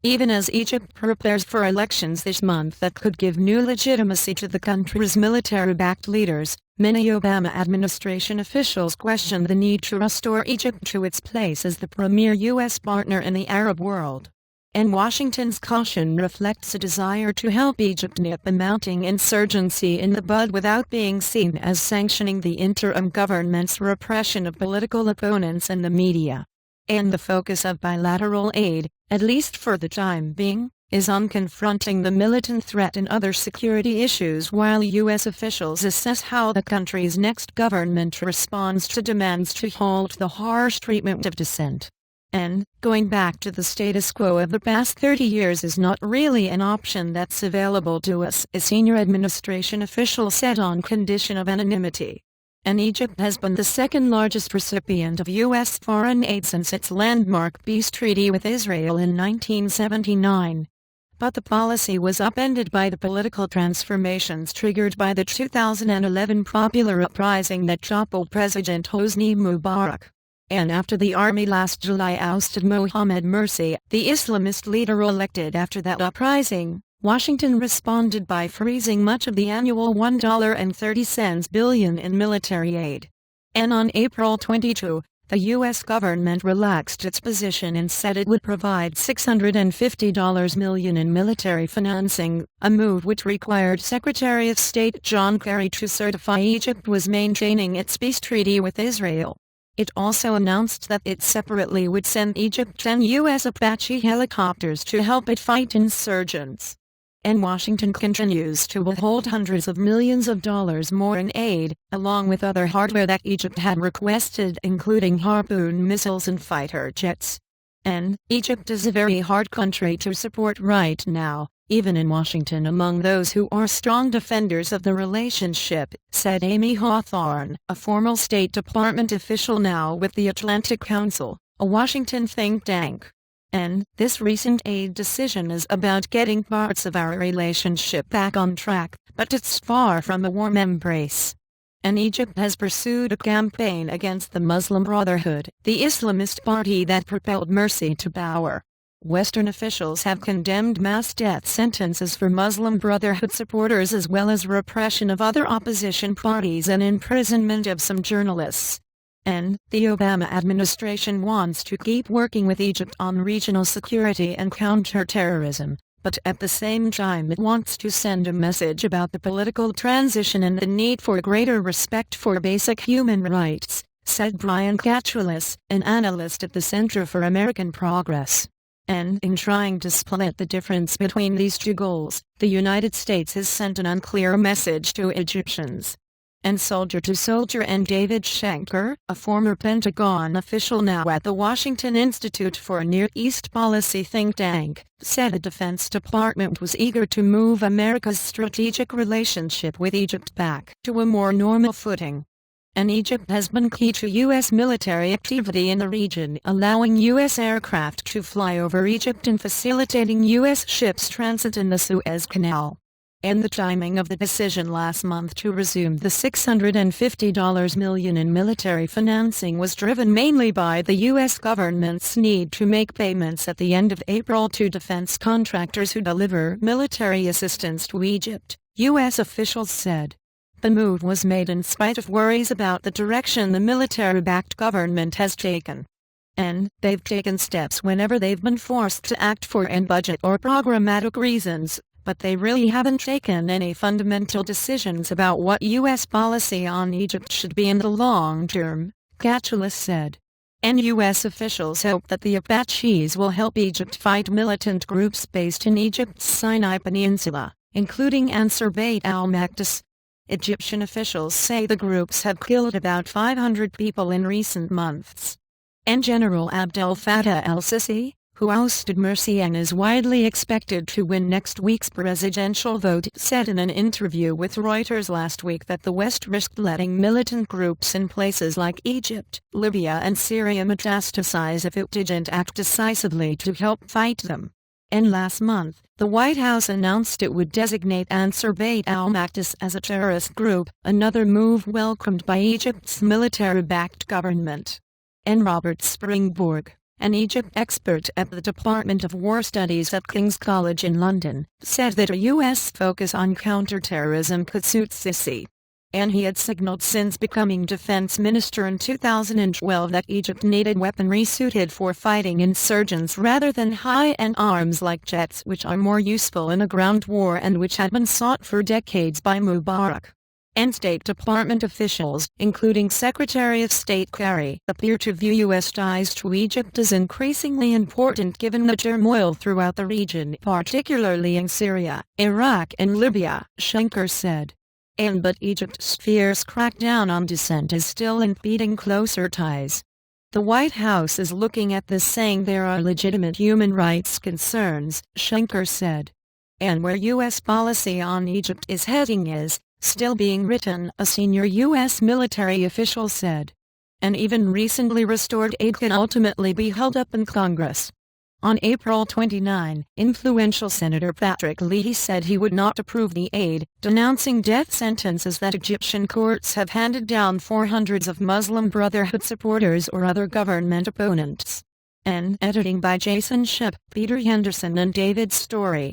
even as Egypt prepares for elections this month that could give new legitimacy to the country's military-backed leaders. Many Obama administration officials question the need to restore Egypt to its place as the premier U.S. partner in the Arab world. And Washington's caution reflects a desire to help Egypt nip a mounting insurgency in the bud without being seen as sanctioning the interim government's repression of political opponents and the media. And the focus of bilateral aid, at least for the time being, is on confronting the militant threat and other security issues while U.S. officials assess how the country's next government responds to demands to halt the harsh treatment of dissent. And, going back to the status quo of the past 30 years is not really an option that's available to us, a senior administration official said on condition of anonymity. And Egypt has been the second largest recipient of U.S. foreign aid since its landmark peace treaty with Israel in 1979. But the policy was upended by the political transformations triggered by the 2011 popular uprising that toppled President Hosni Mubarak. And after the army last July ousted Mohamed Morsi, the Islamist leader elected after that uprising, Washington responded by freezing much of the annual $1.30 billion in military aid. And on April 22, the U.S. government relaxed its position and said it would provide $650 million in military financing, a move which required Secretary of State John Kerry to certify Egypt was maintaining its peace treaty with Israel. It also announced that it separately would send Egypt 10 U.S. Apache helicopters to help it fight insurgents. And Washington continues to withhold hundreds of millions of dollars more in aid, along with other hardware that Egypt had requested, including Harpoon missiles and fighter jets. And Egypt is a very hard country to support right now, even in Washington among those who are strong defenders of the relationship, said Amy Hawthorne, a former State Department official now with the Atlantic Council, a Washington think tank. And this recent aid decision is about getting parts of our relationship back on track, but it's far from a warm embrace. And Egypt has pursued a campaign against the Muslim Brotherhood, the Islamist party that propelled Morsi to power. Western officials have condemned mass death sentences for Muslim Brotherhood supporters as well as repression of other opposition parties and imprisonment of some journalists. And the Obama administration wants to keep working with Egypt on regional security and counterterrorism, but at the same time it wants to send a message about the political transition and the need for greater respect for basic human rights, said Brian Catchulis, an analyst at the Center for American Progress. And in trying to split the difference between these two goals, the United States has sent an unclear message to Egyptians. And Soldier to Soldier and David Schenker, a former Pentagon official now at the Washington Institute for Near East Policy think tank, said the Defense Department was eager to move America's strategic relationship with Egypt back to a more normal footing. And Egypt has been key to U.S. military activity in the region, allowing U.S. aircraft to fly over Egypt and facilitating U.S. ships' transit in the Suez Canal. And the timing of the decision last month to resume the $650 million in military financing was driven mainly by the U.S. government's need to make payments at the end of April to defense contractors who deliver military assistance to Egypt, U.S. officials said. The move was made in spite of worries about the direction the military-backed government has taken. And they've taken steps whenever they've been forced to act for budget or programmatic reasons, but they really haven't taken any fundamental decisions about what U.S. policy on Egypt should be in the long term, Catchulis said. And U.S. officials hope that the Apaches will help Egypt fight militant groups based in Egypt's Sinai Peninsula, including Ansar Bait al-Maqdis. Egyptian officials say the groups have killed about 500 people in recent months. And General Abdel Fattah el-Sisi, who ousted Morsi and is widely expected to win next week's presidential vote, said in an interview with Reuters last week that the West risked letting militant groups in places like Egypt, Libya and Syria metastasize if it didn't act decisively to help fight them. And last month, the White House announced it would designate Ansar Bait al-Maqdis as a terrorist group, another move welcomed by Egypt's military-backed government. And Robert Springborg, an Egypt expert at the Department of War Studies at King's College in London, said that a U.S. focus on counterterrorism could suit Sisi. And he had signaled since becoming defense minister in 2012 that Egypt needed weaponry suited for fighting insurgents rather than high-end arms like jets, which are more useful in a ground war and which had been sought for decades by Mubarak. And State Department officials, including Secretary of State Kerry, appear to view U.S. ties to Egypt as increasingly important given the turmoil throughout the region, particularly in Syria, Iraq and Libya, Schenker said. But Egypt's fierce crackdown on dissent is still impeding closer ties. The White House is looking at this, saying there are legitimate human rights concerns, Schenker said. And where U.S. policy on Egypt is heading is still being written, a senior U.S. military official said. And even recently restored aid can ultimately be held up in Congress. On April 29, influential Senator Patrick Leahy said he would not approve the aid, denouncing death sentences that Egyptian courts have handed down for hundreds of Muslim Brotherhood supporters or other government opponents. Editing by Jason Ship, Peter Henderson and David Story.